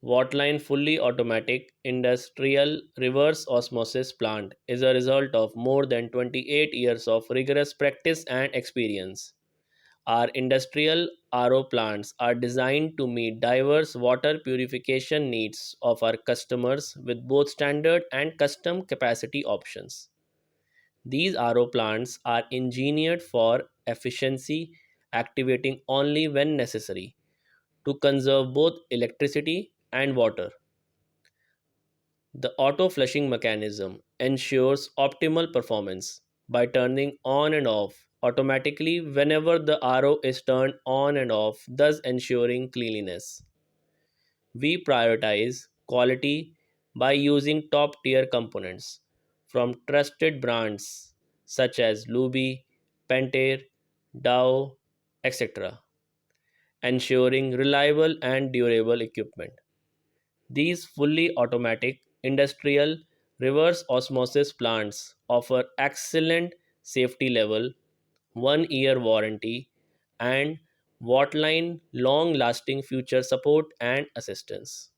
Watline fully automatic industrial reverse osmosis plant is a result of more than 28 years of rigorous practice and experience. Our industrial RO plants are designed to meet diverse water purification needs of our customers with both standard and custom capacity options. These RO plants are engineered for efficiency, activating only when necessary to conserve both electricity and water. The auto flushing mechanism ensures optimal performance by turning on and off automatically whenever the RO is turned on and off, thus ensuring cleanliness. We prioritize quality by using top tier components from trusted brands such as Luby, Pentair, Dow, etc., ensuring reliable and durable equipment. These fully automatic industrial reverse osmosis plants offer excellent safety level, 1 year warranty, and Watline long lasting future support and assistance.